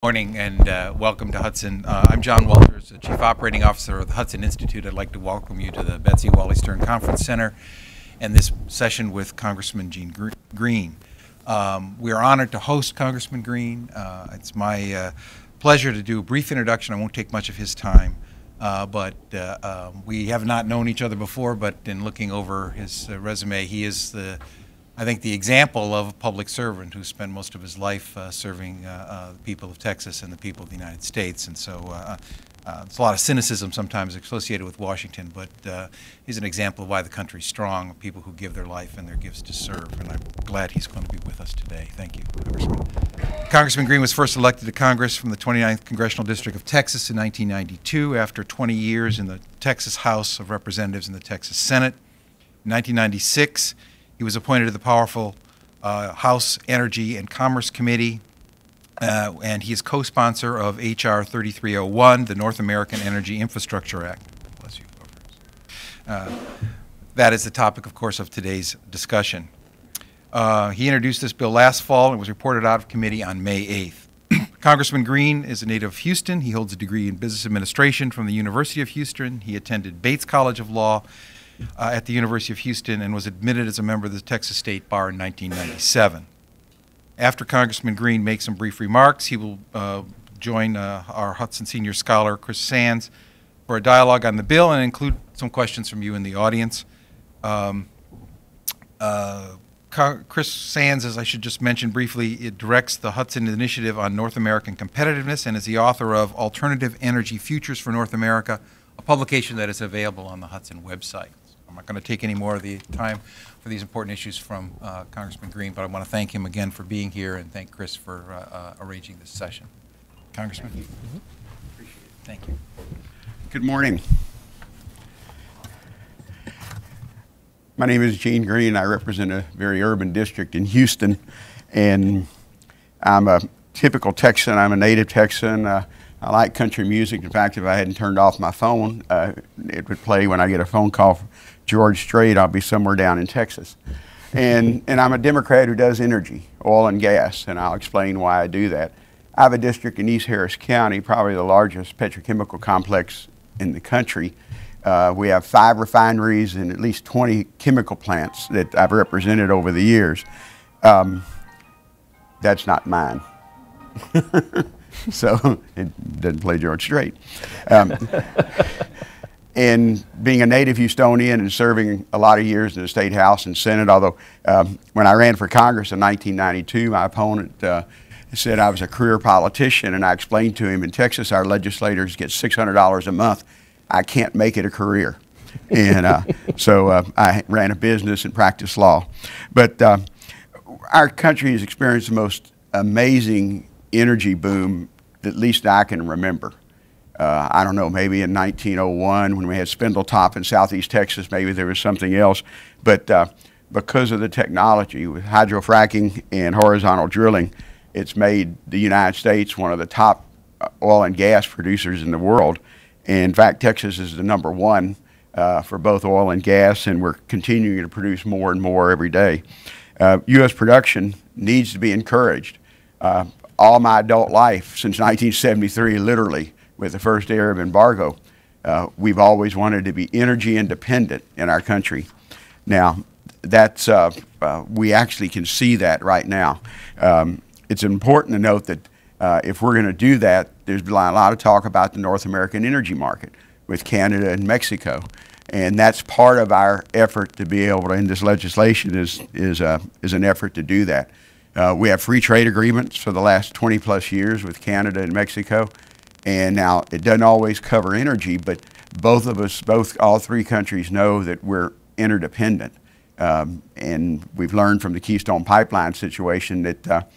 Morning and welcome to Hudson. I'm John Walters, the Chief Operating Officer of the Hudson Institute. I'd like to welcome you to the Betsy Wally Stern Conference Center and this session with Congressman Gene Green. We are honored to host Congressman Green. It's my pleasure to do a brief introduction. I won't take much of his time, but we have not known each other before, but in looking over his resume, he is I think the example of a public servant who spent most of his life serving the people of Texas and the people of the United States. And so there's a lot of cynicism sometimes associated with Washington, but he's an example of why the country's strong, people who give their life and their gifts to serve. And I'm glad he's going to be with us today. Thank you, Congressman. Congressman Green was first elected to Congress from the 29th Congressional District of Texas in 1992 after 20 years in the Texas House of Representatives and the Texas Senate. In 1996, he was appointed to the powerful House Energy and Commerce Committee, and he is co-sponsor of H.R. 3301, the North American Energy Infrastructure Act. Bless you. That is the topic, of course, of today's discussion. He introduced this bill last fall and was reported out of committee on May 8th. Congressman Green is a native of Houston. He holds a degree in business administration from the University of Houston. He attended Bates College of Law at the University of Houston and was admitted as a member of the Texas State Bar in 1997. After Congressman Green makes some brief remarks, he will join our Hudson Senior Scholar, Chris Sands, for a dialogue on the bill and include some questions from you in the audience. Chris Sands, as I should just mention briefly, it directs the Hudson Initiative on North American Competitiveness and is the author of Alternative Energy Futures for North America, a publication that is available on the Hudson website. I'm not going to take any more of the time for these important issues from Congressman Green, but I want to thank him again for being here and thank Chris for arranging this session. Congressman? Thank you. Appreciate it. Thank you. Good morning. My name is Gene Green. I represent a very urban district in Houston, and I'm a typical Texan. I'm a native Texan. I like country music. In fact, if I hadn't turned off my phone, it would play when I get a phone call from George Strait. I'll be somewhere down in Texas. And I'm a Democrat who does energy, oil and gas, and I'll explain why I do that. I have a district in East Harris County, probably the largest petrochemical complex in the country. We have 5 refineries and at least 20 chemical plants that I've represented over the years. That's not mine. So it doesn't play George Strait. And being a native Houstonian and serving a lot of years in the State House and Senate, although when I ran for Congress in 1992, my opponent said I was a career politician, and I explained to him in Texas our legislators get $600 a month. I can't make it a career. And so I ran a business and practiced law. But our country has experienced the most amazing energy boom that at least I can remember. I don't know, maybe in 1901 when we had Spindletop in southeast Texas, maybe there was something else. But because of the technology with hydrofracking and horizontal drilling, it's made the United States one of the top oil and gas producers in the world. And in fact, Texas is the #1 for both oil and gas, and we're continuing to produce more and more every day. U.S. production needs to be encouraged. All my adult life, since 1973, literally, with the first Arab embargo, we've always wanted to be energy independent in our country. Now, that's, we actually can see that right now. It's important to note that if we're going to do that, there's been a lot of talk about the North American energy market with Canada and Mexico. And that's part of our effort to be able to, in this legislation, is an effort to do that. We have free trade agreements for the last 20+ years with Canada and Mexico. And now it doesn't always cover energy, but both of us, all 3 countries know that we're interdependent. And we've learned from the Keystone Pipeline situation that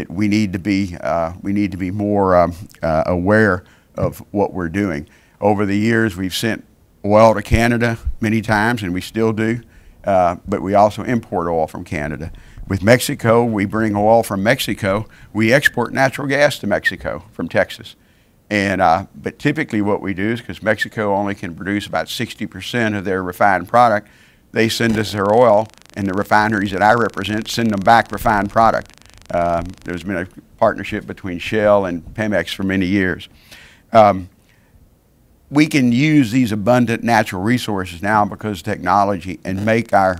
we need to be more aware of what we're doing. Over the years, we've sent oil to Canada many times, and we still do, but we also import oil from Canada. With Mexico, we bring oil from Mexico. We export natural gas to Mexico from Texas. And, but typically what we do is, because Mexico only can produce about 60% of their refined product, they send us their oil, and the refineries that I represent send them back refined product. There's been a partnership between Shell and Pemex for many years. We can use these abundant natural resources now because of technology and make our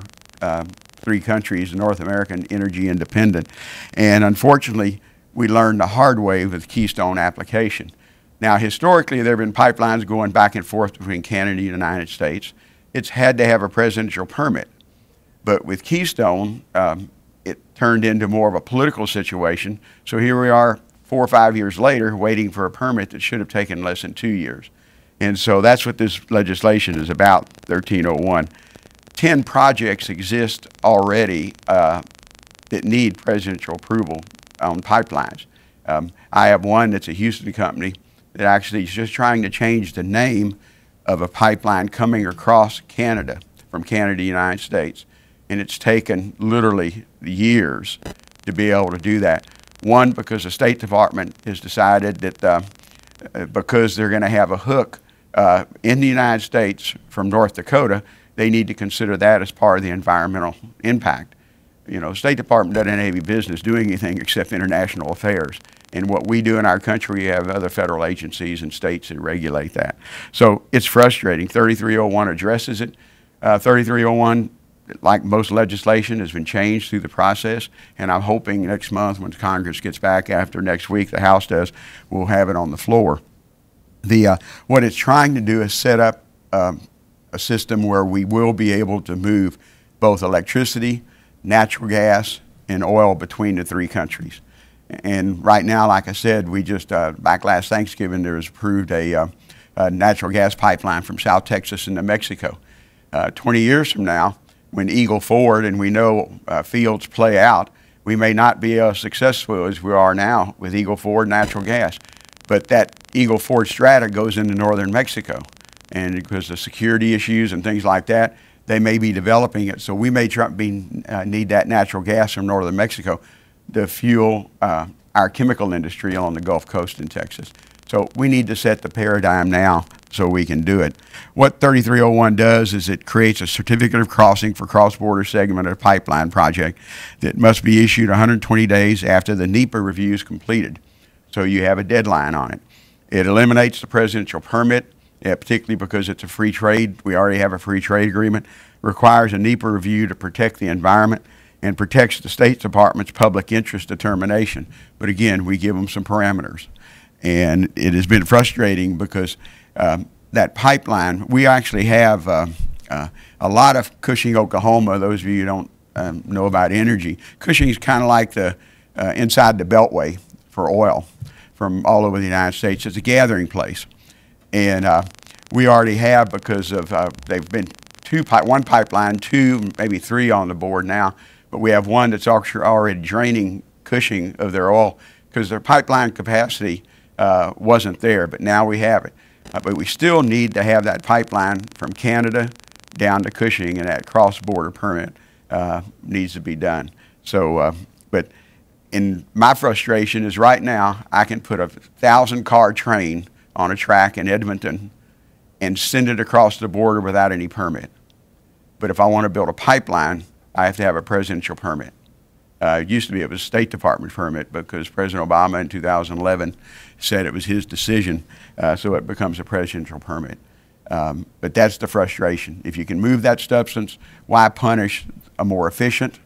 three countries, North American, energy independent. And unfortunately, we learned the hard way with the Keystone application. Now, historically, there have been pipelines going back and forth between Canada and the United States. It's had to have a presidential permit. But with Keystone, it turned into more of a political situation. So here we are 4 or 5 years later waiting for a permit that should have taken less than 2 years. And so that's what this legislation is about, 1301. 10 projects exist already that need presidential approval on pipelines. I have one that's a Houston company that actually is just trying to change the name of a pipeline coming across Canada, from Canada to the United States. And it's taken literally years to be able to do that. One, because the State Department has decided that because they're going to have a hook in the United States from North Dakota, they need to consider that as part of the environmental impact. You know, State Department doesn't have any business doing anything except international affairs. And what we do in our country, we have other federal agencies and states that regulate that. So it's frustrating. 3301 addresses it. 3301, like most legislation, has been changed through the process. And I'm hoping next month, when Congress gets back after next week, the House does, we'll have it on the floor. What it's trying to do is set up a system where we will be able to move both electricity, natural gas, and oil between the three countries. And right now, like I said, we just, back last Thanksgiving, there was approved a natural gas pipeline from South Texas into Mexico. 20 years from now, when Eagle Ford, and we know fields play out, we may not be as successful as we are now with Eagle Ford natural gas. But that Eagle Ford strata goes into northern Mexico. And because of security issues and things like that, they may be developing it. So we may need that natural gas from northern Mexico to fuel our chemical industry on the Gulf Coast in Texas. So we need to set the paradigm now so we can do it. What 3301 does is it creates a certificate of crossing for cross-border segment of pipeline project that must be issued 120 days after the NEPA review is completed. So you have a deadline on it. It eliminates the presidential permit, particularly because it's a free trade. We already have a free trade agreement. Requires a NEPA review to protect the environment and protects the State Department's public interest determination. But again, we give them some parameters. And it has been frustrating because that pipeline, we actually have a lot of Cushing, Oklahoma. Those of you who don't know about energy, Cushing is kind of like the inside the Beltway for oil from all over the United States. It's a gathering place. And we already have, because of, they've been one pipeline, 2, maybe 3 on the board now, but we have one that's already draining Cushing of their oil because their pipeline capacity wasn't there, but now we have it. But we still need to have that pipeline from Canada down to Cushing, and that cross-border permit needs to be done. So, but in my frustration is right now I can put a 1,000-car train on a track in Edmonton and send it across the border without any permit. But if I want to build a pipeline, I have to have a presidential permit. It used to be it was a State Department permit because President Obama in 2011 said it was his decision, so it becomes a presidential permit. But that's the frustration. If you can move that substance, why punish a more efficient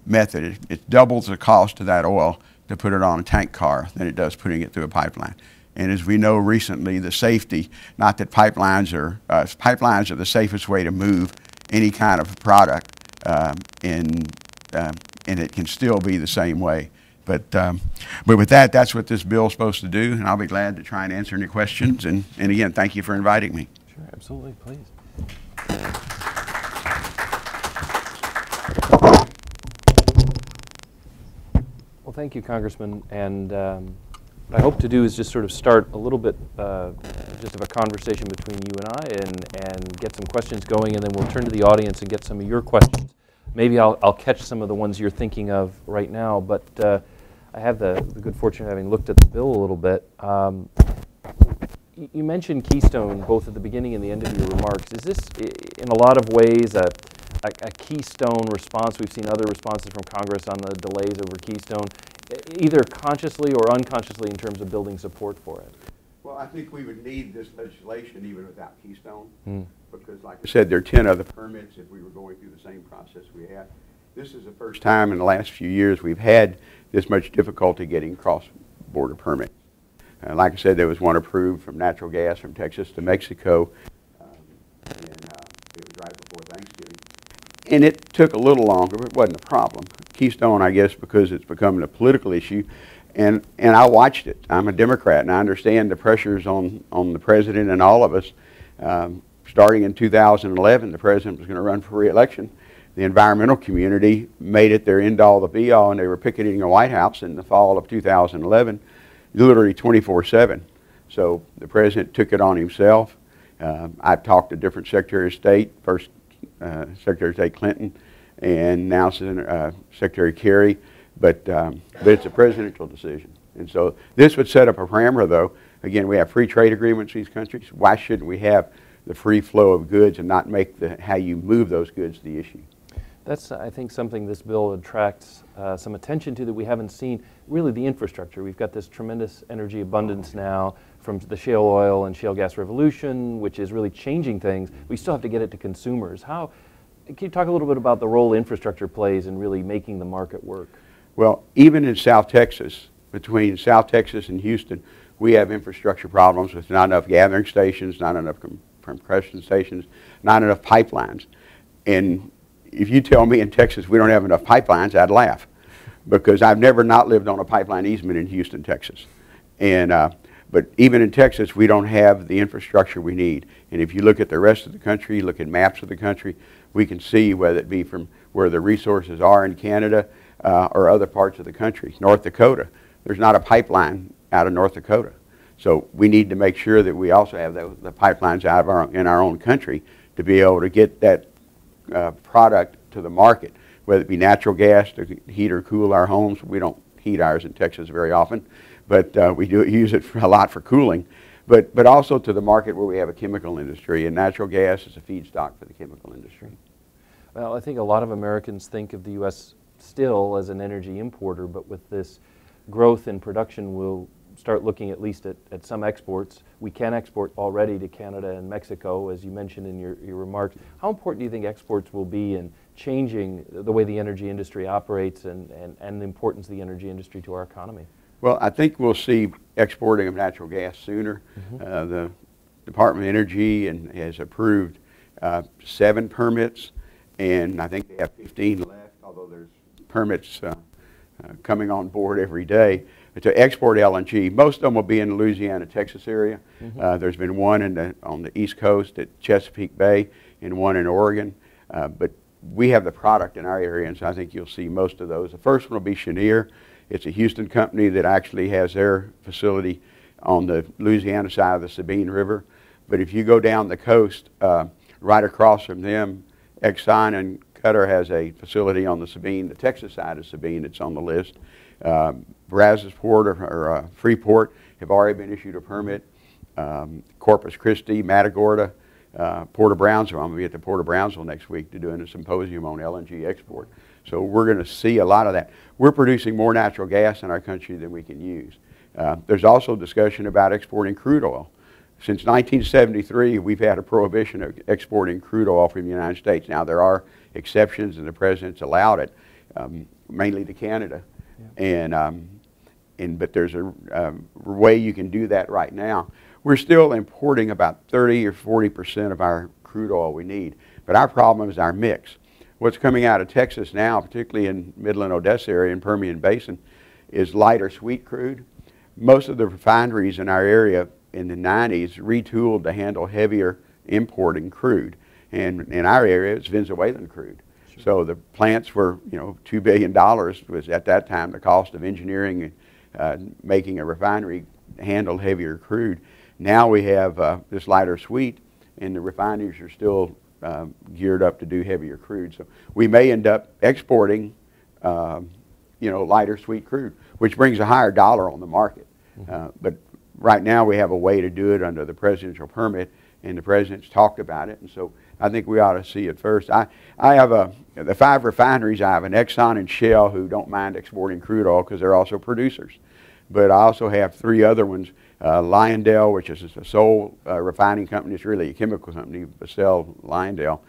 method? It doubles the cost of that oil to put it on a tank car than it does putting it through a pipeline. And as we know recently, the safety, not that pipelines are the safest way to move any kind of product, and it can still be the same way. But with that, that's what this bill is supposed to do, and I'll be glad to try and answer any questions. And again, thank you for inviting me. Sure, absolutely, please. Well, thank you, Congressman. And what I hope to do is just sort of start a little bit just of a conversation between you and I, and get some questions going, and then we'll turn to the audience and get some of your questions. Maybe I'll catch some of the ones you're thinking of right now, but I have the good fortune of having looked at the bill a little bit. You mentioned Keystone both at the beginning and the end of your remarks. Is this, in a lot of ways, a a Keystone response. We've seen other responses from Congress on the delays over Keystone, either consciously or unconsciously in terms of building support for it. Well, I think we would need this legislation even without Keystone, because like I said, there are 10 other permits if we were going through the same process we had. This is the first time in the last few years we've had this much difficulty getting cross-border permits. Like I said, there was one approved from natural gas from Texas to Mexico, and it was right before Thanksgiving. And it took a little longer, but it wasn't a problem. Keystone, I guess, because it's becoming a political issue, and I watched it. I'm a Democrat, and I understand the pressures on the president and all of us. Starting in 2011, the president was going to run for re-election. The environmental community made it their end-all, the be-all, and they were picketing the White House in the fall of 2011, literally 24/7. So the president took it on himself. I've talked to different Secretary of State, first Secretary of State Clinton, and now Secretary Kerry, but it's a presidential decision. And so this would set up a parameter, though. Again, we have free trade agreements with these countries. Why shouldn't we have the free flow of goods and not make how you move those goods the issue? That's, I think, something this bill attracts some attention to that we haven't seen, really the infrastructure. We've got this tremendous energy abundance now from the shale oil and shale gas revolution, which is really changing things. We still have to get it to consumers. Can you talk a little bit about the role infrastructure plays in really making the market work? Well, even in South Texas, between South Texas and Houston, we have infrastructure problems with not enough gathering stations, not enough compression stations, not enough pipelines. And if you tell me in Texas we don't have enough pipelines, I'd laugh, because I've never not lived on a pipeline easement in Houston, Texas. And but even in Texas, we don't have the infrastructure we need. And if you look at the rest of the country, look at maps of the country, we can see whether it be from where the resources are in Canada or other parts of the country. North Dakota, there's not a pipeline out of North Dakota. So we need to make sure that we also have the pipelines out of in our own country to be able to get that product to the market, whether it be natural gas to heat or cool our homes. We don't heat ours in Texas very often, but we do use it a lot for cooling. But also to the market where we have a chemical industry, and natural gas is a feedstock for the chemical industry. Well, I think a lot of Americans think of the U.S. still as an energy importer, but with this growth in production, we'll start looking at least at some exports. We can export already to Canada and Mexico, as you mentioned in your remarks. How important do you think exports will be in changing the way the energy industry operates and the importance of the energy industry to our economy? Well, I think we'll see exporting of natural gas sooner. The Department of Energy has approved 7 permits, and I think they have 15 left, although there's permits coming on board every day to export LNG. Most of them will be in the Louisiana, Texas area. There's been one on the East Coast at Chesapeake Bay and one in Oregon. But we have the product in our area, and so I think you'll see most of those. The first one will be Cheniere. It's a Houston company that actually has their facility on the Louisiana side of the Sabine River. But if you go down the coast, right across from them, Exxon and Qatar has a facility on the Sabine, the Texas side of Sabine, that's on the list. Brazosport or Freeport have already been issued a permit. Corpus Christi, Matagorda, Port of Brownsville. I'm going to be at the Port of Brownsville next week to doing a symposium on LNG export. So we're going to see a lot of that. We're producing more natural gas in our country than we can use. There's also discussion about exporting crude oil. Since 1973, we've had a prohibition of exporting crude oil from the United States. Now, there are exceptions, and the president's allowed it, mainly to Canada. Yeah. But there's a way you can do that right now. We're still importing about 30 or 40% of our crude oil we need, but our problem is our mix. What's coming out of Texas now, particularly in Midland, Odessa area and Permian Basin, is lighter sweet crude. Most of the refineries in our area in the 90s retooled to handle heavier importing crude. And in our area, it's Venezuelan crude. Sure. So the plants were, $2 billion was at that time the cost of engineering making a refinery handle heavier crude. Now we have this lighter sweet, and the refineries are still geared up to do heavier crude. So we may end up exporting, lighter sweet crude, which brings a higher dollar on the market. But right now we have a way to do it under the presidential permit, and the president's talked about it, and so I think we ought to see it first. I have the 5 refineries. I have an Exxon and Shell who don't mind exporting crude oil because they're also producers. But I also have 3 other ones, Lyondell, which is a sole refining company. It's really a chemical company, Basell Lyondell,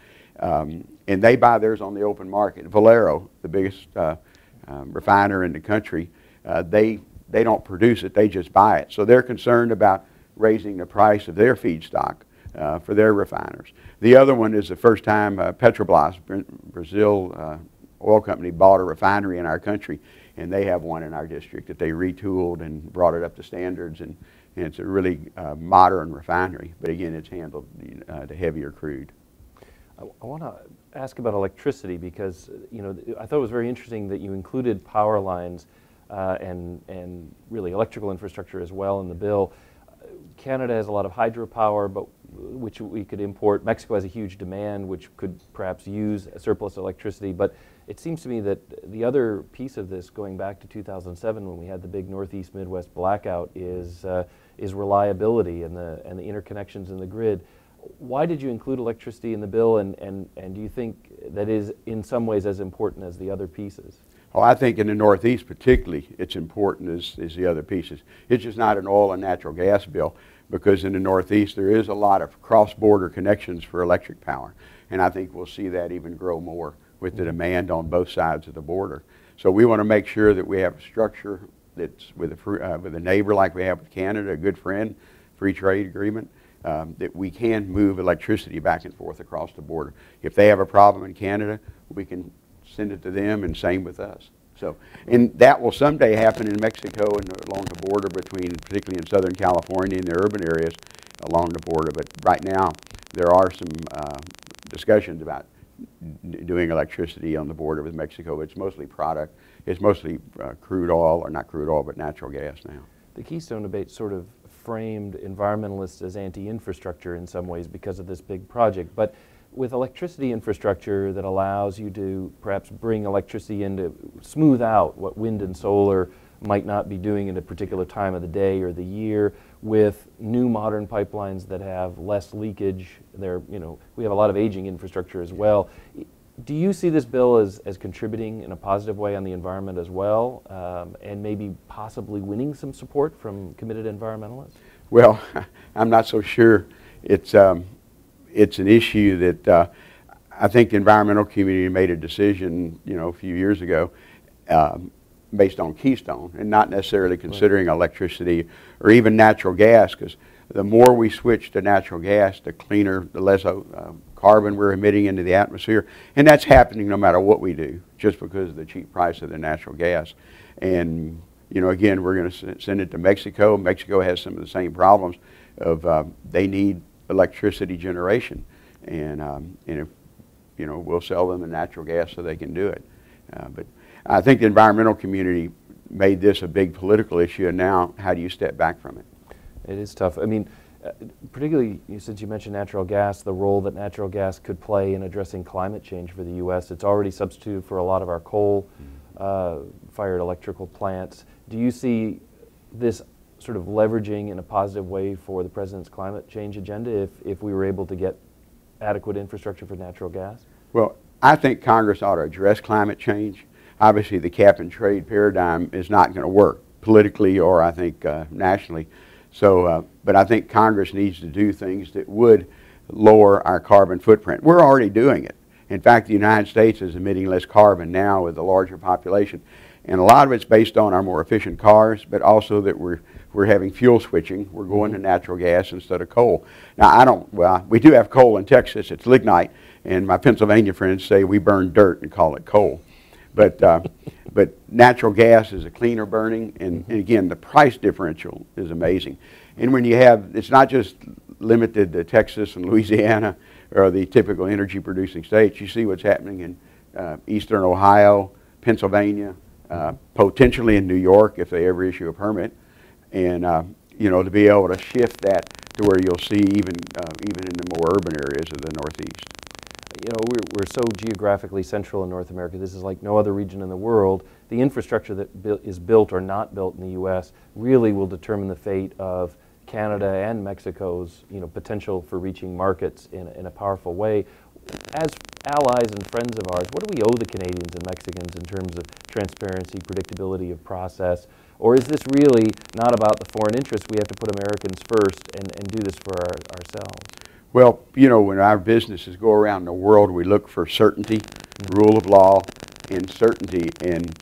and they buy theirs on the open market. Valero, the biggest refiner in the country, they don't produce it, they just buy it. So they're concerned about raising the price of their feedstock for their refiners. The other one is the first time Petrobras, Brazil oil company, bought a refinery in our country, and they have one in our district that they retooled and brought it up to standards, and it's a really modern refinery. But again, it's handled the heavier crude. I want to ask about electricity because I thought it was very interesting that you included power lines and really electrical infrastructure as well in the bill. Canada has a lot of hydropower, but which we could import. Mexico has a huge demand, which could perhaps use a surplus electricity. But it seems to me that the other piece of this, going back to 2007 when we had the big Northeast Midwest blackout, is reliability and the interconnections in the grid. Why did you include electricity in the bill, and do you think that is in some ways as important as the other pieces? Oh, I think in the Northeast particularly it's important as the other pieces. It's just not an oil and natural gas bill, because in the Northeast there is a lot of cross-border connections for electric power, and I think we'll see that even grow more with the demand on both sides of the border. So we want to make sure that we have a structure that's with a neighbor like we have with Canada, a good friend, free trade agreement, that we can move electricity back and forth across the border. If they have a problem in Canada, we can send it to them, and same with us. So, and that will someday happen in Mexico and along the border between, particularly in Southern California and the urban areas along the border. But right now, there are some discussions about doing electricity on the border with Mexico. It's mostly product. It's mostly crude oil, or not crude oil, but natural gas now. The Keystone debate sort of framed environmentalists as anti-infrastructure in some ways because of this big project. But with electricity infrastructure that allows you to perhaps bring electricity in to smooth out what wind and solar might not be doing at a particular time of the day or the year, with new modern pipelines that have less leakage, we have a lot of aging infrastructure as well. Do you see this bill as contributing in a positive way on the environment as well, and maybe possibly winning some support from committed environmentalists? Well, I'm not so sure. It's an issue that I think the environmental community made a decision, a few years ago, based on Keystone, and not necessarily considering electricity or even natural gas, because the more we switch to natural gas, the cleaner, the less carbon we're emitting into the atmosphere, and that's happening no matter what we do, just because of the cheap price of the natural gas. And again, we're going to send it to Mexico. Mexico has some of the same problems of they need electricity generation, and if we'll sell them the natural gas so they can do it. But I think the environmental community made this a big political issue, and now how do you step back from it? It is tough. I mean, particularly since you mentioned natural gas, the role that natural gas could play in addressing climate change for the U.S. It's already substituted for a lot of our coal-fired electrical plants. Do you see this sort of leveraging in a positive way for the President's climate change agenda if we were able to get adequate infrastructure for natural gas? Well, I think Congress ought to address climate change. Obviously, the cap-and-trade paradigm is not going to work politically or, I think, nationally. So, but I think Congress needs to do things that would lower our carbon footprint. We're already doing it. In fact, the United States is emitting less carbon now with a larger population. And a lot of it's based on our more efficient cars, but also that we're having fuel switching. We're going to natural gas instead of coal. Now, we do have coal in Texas. It's lignite. And my Pennsylvania friends say we burn dirt and call it coal. But natural gas is a cleaner burning, and again, the price differential is amazing. And when you have, it's not just limited to Texas and Louisiana or the typical energy producing states. You see what's happening in eastern Ohio, Pennsylvania, potentially in New York if they ever issue a permit. And to be able to shift that to where you'll see even in the more urban areas of the Northeast. We're so geographically central in North America. This is like no other region in the world. The infrastructure that is built or not built in the U.S. really will determine the fate of Canada and Mexico's potential for reaching markets in a powerful way. As allies and friends of ours, what do we owe the Canadians and Mexicans in terms of transparency, predictability of process? Or is this really not about the foreign interests? We have to put Americans first and do this for ourselves. Well, when our businesses go around the world, we look for certainty, rule of law, and certainty. And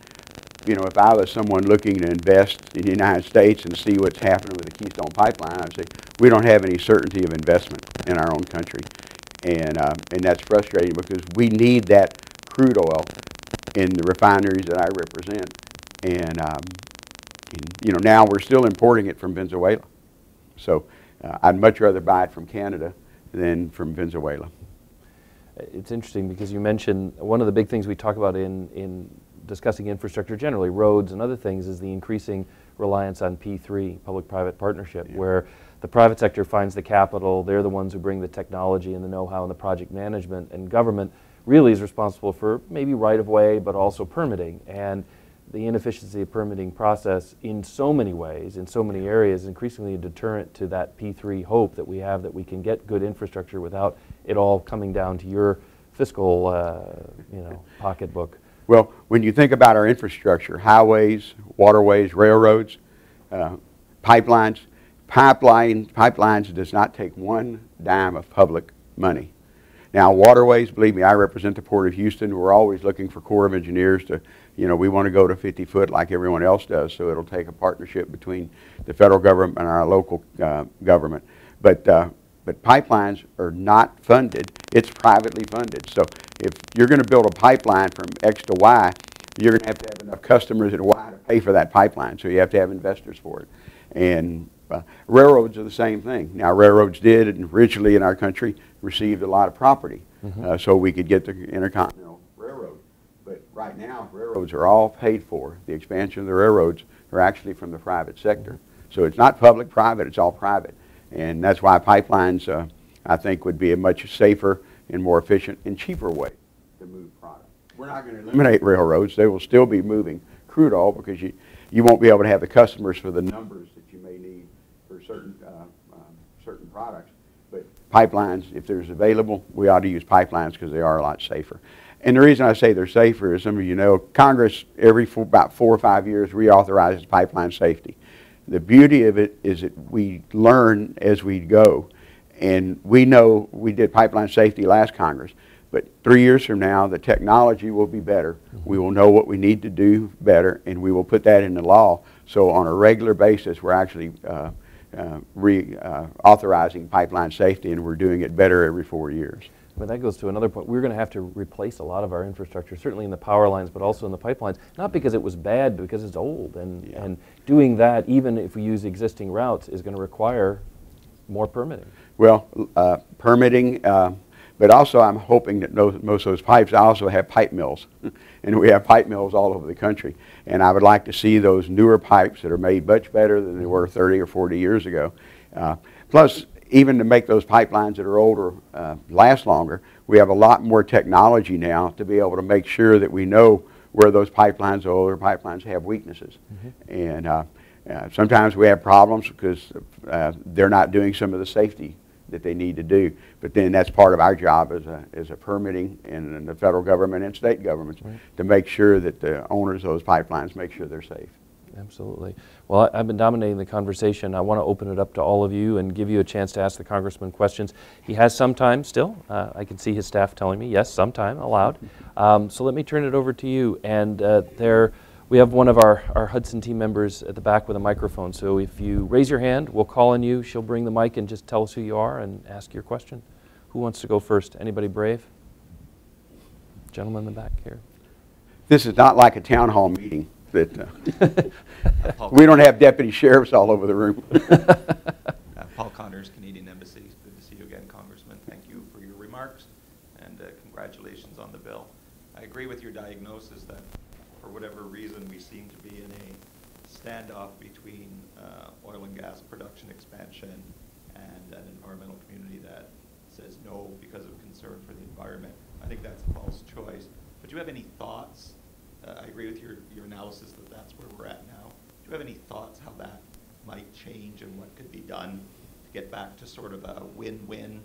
if I was someone looking to invest in the United States and see what's happening with the Keystone Pipeline, I'd say we don't have any certainty of investment in our own country. And that's frustrating because we need that crude oil in the refineries that I represent. And now we're still importing it from Venezuela. So I'd much rather buy it from Canada than from Venezuela. It's interesting because you mentioned one of the big things we talk about in discussing infrastructure generally, roads and other things, is the increasing reliance on P3, public-private partnership, where the private sector finds the capital, they're the ones who bring the technology and the know-how and the project management, and government really is responsible for maybe right-of-way, but also permitting. And the inefficiency of permitting process in so many ways, in so many areas, is increasingly a deterrent to that P3 hope that we have that we can get good infrastructure without it all coming down to your fiscal pocketbook. Well, when you think about our infrastructure, highways, waterways, railroads, pipelines does not take one dime of public money. Now, waterways, believe me, I represent the Port of Houston. We're always looking for Corps of Engineers to, we want to go to 50 foot like everyone else does, so it'll take a partnership between the federal government and our local government. But pipelines are not funded. It's privately funded. So if you're going to build a pipeline from X to Y, you're going to have enough customers at Y to pay for that pipeline. So you have to have investors for it. And railroads are the same thing. Now, railroads did originally in our country received a lot of property so we could get the Intercontinental Railroad. But right now, railroads are all paid for. The expansion of the railroads are actually from the private sector. So it's not public-private, it's all private. And that's why pipelines, I think, would be a much safer and more efficient and cheaper way to move product. We're not going to eliminate railroads. They will still be moving crude oil because you won't be able to have the customers for the numbers that you may need for certain products. But pipelines, if there's available, we ought to use pipelines because they are a lot safer. And the reason I say they're safer is, some of you know, Congress about 4 or 5 years reauthorizes pipeline safety. The beauty of it is that we learn as we go. And we know we did pipeline safety last Congress, but 3 years from now, the technology will be better. We will know what we need to do better, and we will put that in the law. So on a regular basis, we're actually authorizing pipeline safety, and we're doing it better every 4 years. But that goes to another point. We're going to have to replace a lot of our infrastructure, certainly in the power lines, but also in the pipelines, not because it was bad, but because it's old. And doing that, even if we use existing routes, is going to require more permitting. Well, permitting, but also I'm hoping that most of those pipes also have pipe mills. And we have pipe mills all over the country. And I would like to see those newer pipes that are made much better than they were 30 or 40 years ago. Plus, even to make those pipelines that are older last longer, we have a lot more technology now to be able to make sure that we know where those pipelines, older pipelines, have weaknesses. And sometimes we have problems because they're not doing some of the safety that they need to do. But then that's part of our job as a permitting in the federal government and state governments to make sure that the owners of those pipelines make sure they're safe. Absolutely. Well, I've been dominating the conversation. I want to open it up to all of you and give you a chance to ask the Congressman questions. He has some time still. I can see his staff telling me, yes, some time allowed. So let me turn it over to you. And we have one of our Hudson team members at the back with a microphone. So if you raise your hand, we'll call on you. She'll bring the mic and just tell us who you are and ask your question. Who wants to go first? Anybody brave? Gentleman in the back here. This is not like a town hall meeting. That we don't have deputy sheriffs all over the room. Paul Connors, Canadian Embassy. Good to see you again, Congressman. Thank you for your remarks, and congratulations on the bill. I agree with your diagnosis that, for whatever reason, we seem to be in a standoff between oil and gas production expansion and an environmental community that says no because of concern for the environment. I think that's a false choice. But do you have any thoughts? I agree with your analysis that that's where we're at now. Do you have any thoughts how that might change and what could be done to get back to sort of a win-win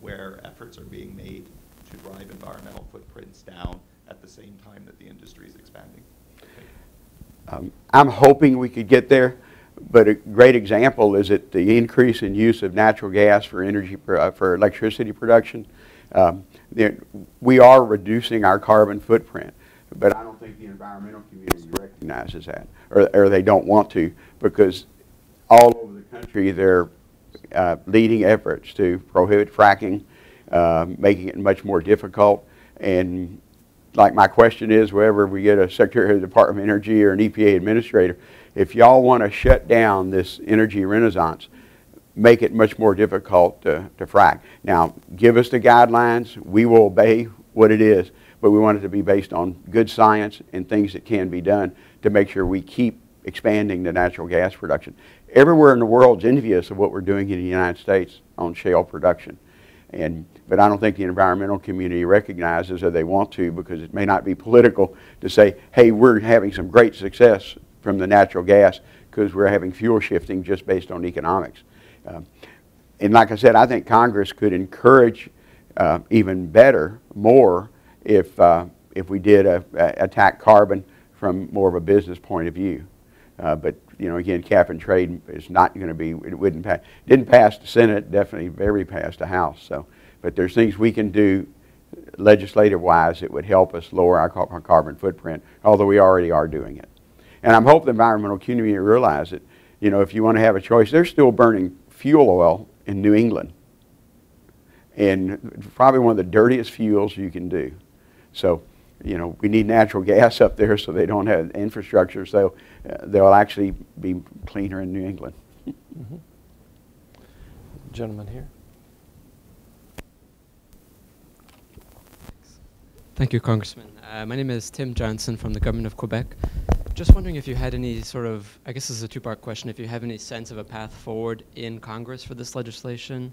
where efforts are being made to drive environmental footprints down at the same time that the industry is expanding? I'm hoping we could get there, but a great example is that the increase in use of natural gas for energy for electricity production. We are reducing our carbon footprint, but I don't think the environmental community recognizes that, or they don't want to, because all over the country they're leading efforts to prohibit fracking, making it much more difficult. And like my question is, wherever we get a Secretary of the Department of Energy or an EPA administrator, if y'all want to shut down this energy renaissance, make it much more difficult to frack. Now, give us the guidelines. We will obey what it is, but we want it to be based on good science and things that can be done to make sure we keep expanding the natural gas production. Everywhere in the world is envious of what we're doing in the United States on shale production. But I don't think the environmental community recognizes, or they want to, because it may not be political to say, hey, we're having some great success from the natural gas because we're having fuel shifting just based on economics. And like I said, I think Congress could encourage even better, more, if we did attack carbon from more of a business point of view. But you know, again, cap and trade is not going to be. It wouldn't pass. Didn't pass the Senate. Definitely very passed the House. So, but there's things we can do, legislative-wise, that would help us lower our carbon footprint. Although we already are doing it. And I'm hoping the environmental community realize that. You know, if you want to have a choice, they're still burning fuel oil in New England, and probably one of the dirtiest fuels you can do. So, you know, we need natural gas up there so they don't have infrastructure, so they'll actually be cleaner in New England. Mm-hmm. Gentleman here. Thank you, Congressman. My name is Tim Johnson from the Government of Quebec. Just wondering if you had any sort of, I guess this is a two-part question, if you have any sense of a path forward in Congress for this legislation,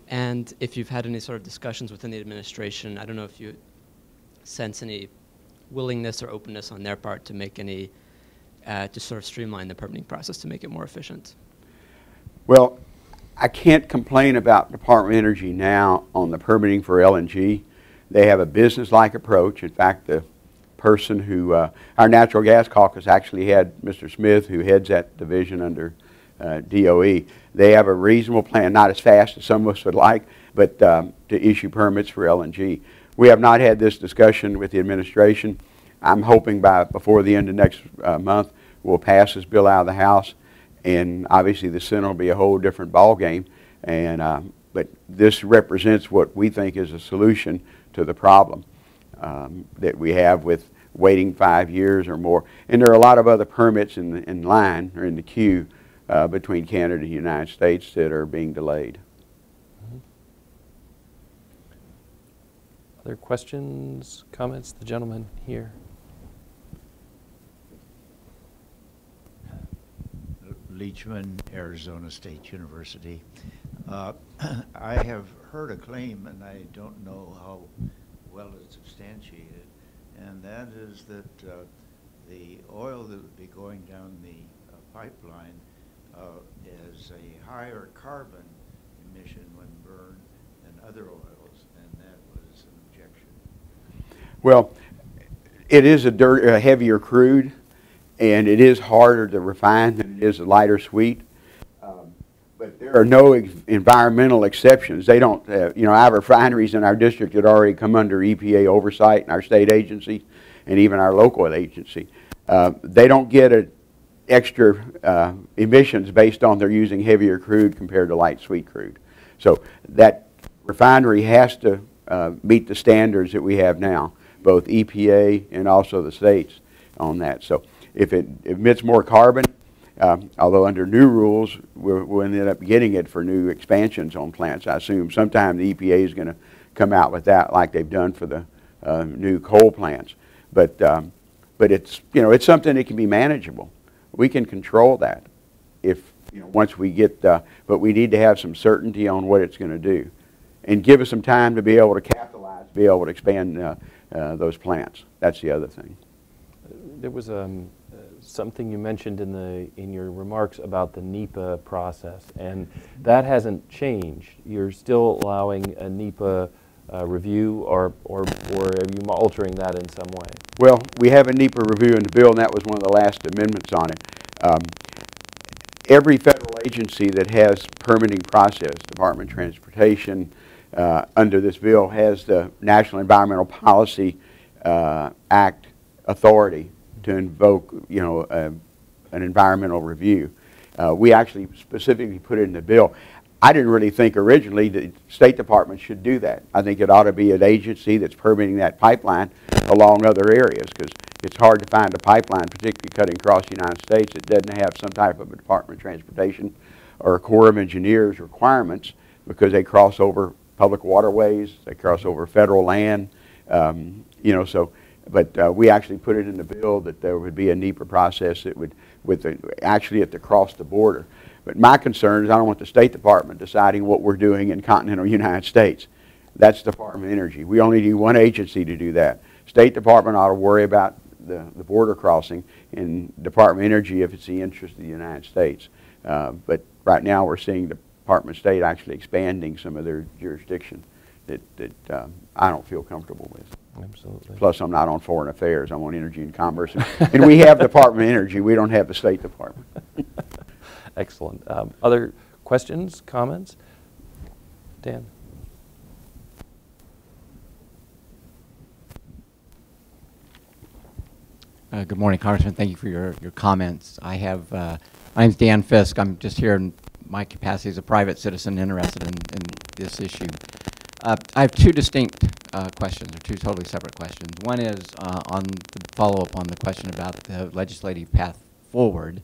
and if you've had any sort of discussions within the administration. I don't know if you sense any willingness or openness on their part to make any, to sort of streamline the permitting process to make it more efficient. Well, I can't complain about Department of Energy now on the permitting for LNG. They have a business-like approach. In fact, the person who, our Natural Gas Caucus actually had Mr. Smith, who heads that division under DOE. They have a reasonable plan, not as fast as some of us would like, but to issue permits for LNG. We have not had this discussion with the administration. I'm hoping before the end of next month we'll pass this bill out of the House, and obviously the Senate will be a whole different ballgame. And but this represents what we think is a solution to the problem that we have with waiting 5 years or more. And there are a lot of other permits in line or in the queue between Canada and the United States that are being delayed. Other questions, comments? The gentleman here. Leachman, Arizona State University. I have heard a claim, and I don't know how well it's substantiated, and that is that the oil that would be going down the pipeline is a higher carbon emission when burned than other oils, and that was an objection. Well, it is a heavier crude, and it is harder to refine than it is a lighter sweet. But there are no environmental exceptions. They don't, you know, our refineries in our district that already come under EPA oversight, and our state agency, and even our local agency. They don't get extra emissions based on their using heavier crude compared to light sweet crude. So that refinery has to meet the standards that we have now, both EPA and also the states on that. So if it emits more carbon, although under new rules, we'll end up getting it for new expansions on plants. I assume sometime the EPA is going to come out with that, like they've done for the new coal plants. But it's, you know, it's something that can be manageable. We can control that if, you know, once we get. But we need to have some certainty on what it's going to do, and give us some time to be able to capitalize, be able to expand those plants. That's the other thing. There was something you mentioned in your remarks about the NEPA process, and that hasn't changed. You're still allowing a NEPA review, or are you altering that in some way? Well, we have a NEPA review in the bill, and that was one of the last amendments on it. Every federal agency that has permitting process, Department of Transportation, under this bill has the National Environmental Policy Act authority to invoke, an environmental review. We actually specifically put it in the bill. I didn't really think originally the State Department should do that. I think it ought to be an agency that's permitting that pipeline along other areas, because it's hard to find a pipeline, particularly cutting across the United States, that doesn't have some type of a Department of Transportation or a Corps of Engineers requirements, because they cross over public waterways, they cross over federal land, but we actually put it in the bill that there would be a NEPA process that would, actually at the cross the border. But my concern is I don't want the State Department deciding what we're doing in continental United States. That's the Department of Energy. We only need one agency to do that. State Department ought to worry about the border crossing, and Department of Energy if it's the interest of the United States. But right now we're seeing the Department of State actually expanding some of their jurisdiction that I don't feel comfortable with. Absolutely. Plus, I'm not on foreign affairs. I'm on energy and commerce. And we have Department of Energy. We don't have the State Department. Excellent. Other questions, comments? Dan? Good morning, Congressman. Thank you for your comments. I have, my name's Dan Fisk. I'm just here in my capacity as a private citizen interested in this issue. I have two distinct questions, or two totally separate questions. One is on the follow-up on the question about the legislative path forward.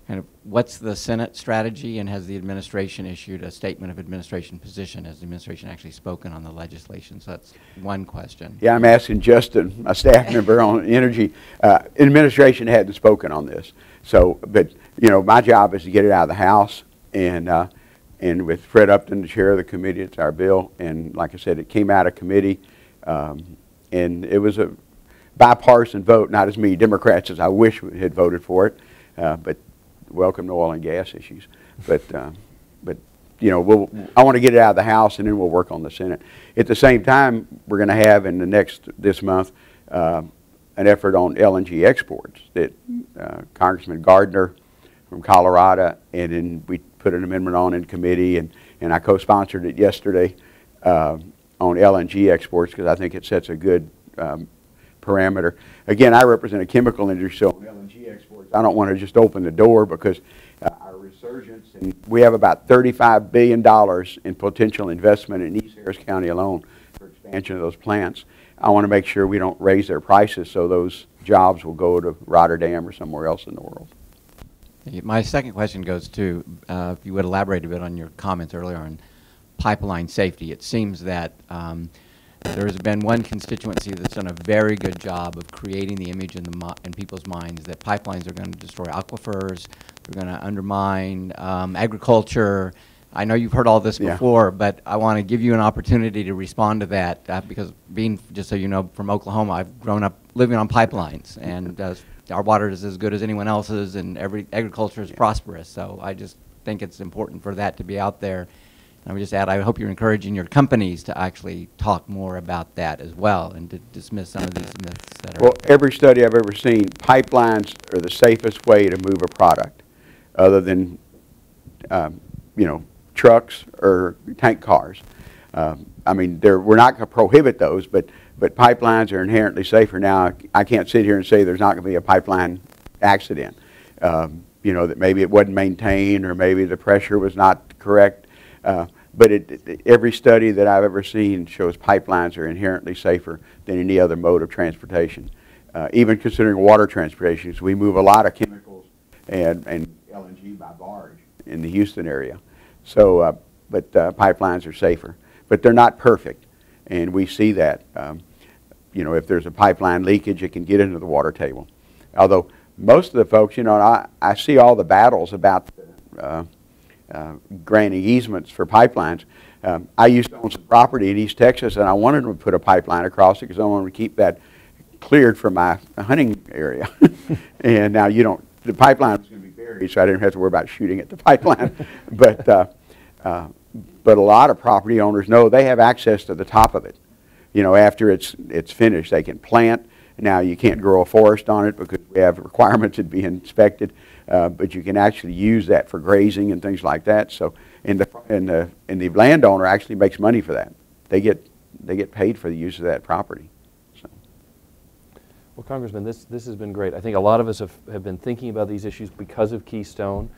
Kind of what's the Senate strategy, and has the administration issued a statement of administration position? Has the administration actually spoken on the legislation? So that's one question. Yeah, I'm asking Justin, my staff member on energy. Administration hadn't spoken on this. So, but my job is to get it out of the House, and with Fred Upton, the chair of the committee, it's our bill. And like I said, it came out of committee, and it was a bipartisan vote, not as many Democrats as I wish had voted for it, but welcome to oil and gas issues. But I want to get it out of the House, and then we'll work on the Senate. At the same time, we're going to have in this month an effort on LNG exports that Congressman Gardner from Colorado, and then we put an amendment on in committee, and I co-sponsored it yesterday on LNG exports, because I think it sets a good parameter. Again, I represent a chemical industry, so on LNG exports, I don't want to just open the door, because our resurgence, and we have about $35 billion in potential investment in East Harris County alone for expansion of those plants. I want to make sure we don't raise their prices so those jobs will go to Rotterdam or somewhere else in the world. My second question goes to, if you would elaborate a bit on your comments earlier on pipeline safety. It seems that there has been one constituency that's done a very good job of creating the image in people's minds that pipelines are going to destroy aquifers, they're going to undermine agriculture. I know you've heard all this before, but I want to give you an opportunity to respond to that, because being, just so you know, from Oklahoma, I've grown up living on pipelines, and our water is as good as anyone else's, and agriculture is prosperous. So I just think it's important for that to be out there. And I would just add, I hope you're encouraging your companies to actually talk more about that as well, and to dismiss some of these myths that are. Well, every study I've ever seen, pipelines are the safest way to move a product, other than trucks or tank cars. I mean, we're not going to prohibit those, but pipelines are inherently safer. Now, I can't sit here and say there's not going to be a pipeline accident. That maybe it wasn't maintained, or maybe the pressure was not correct. But every study that I've ever seen shows pipelines are inherently safer than any other mode of transportation. Even considering water transportation, so we move a lot of chemicals and LNG by barge in the Houston area. So, but pipelines are safer. But they're not perfect, and we see that. If there's a pipeline leakage, it can get into the water table. Although most of the folks, I see all the battles about granting easements for pipelines. I used to own some property in East Texas, and I wanted to put a pipeline across it because I wanted to keep that cleared for my hunting area. And now you don't, the pipeline was going to be buried, so I didn't have to worry about shooting at the pipeline. But a lot of property owners know they have access to the top of it. You know, after it's finished, they can plant. Now you can't grow a forest on it because we have requirements to be inspected, but you can actually use that for grazing and things like that. So, and the landowner actually makes money for that. They get paid for the use of that property. So. Well, Congressman, this has been great. I think a lot of us have been thinking about these issues because of Keystone.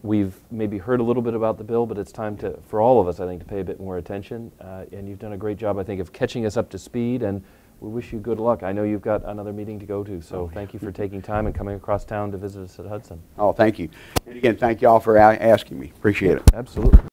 We've maybe heard a little bit about the bill, but it's time for all of us, I think, to pay a bit more attention. And you've done a great job, I think, of catching us up to speed, and we wish you good luck. I know you've got another meeting to go to, so thank you for taking time and coming across town to visit us at Hudson. Oh, thank you. And again, thank you all for asking me. Appreciate it. Absolutely.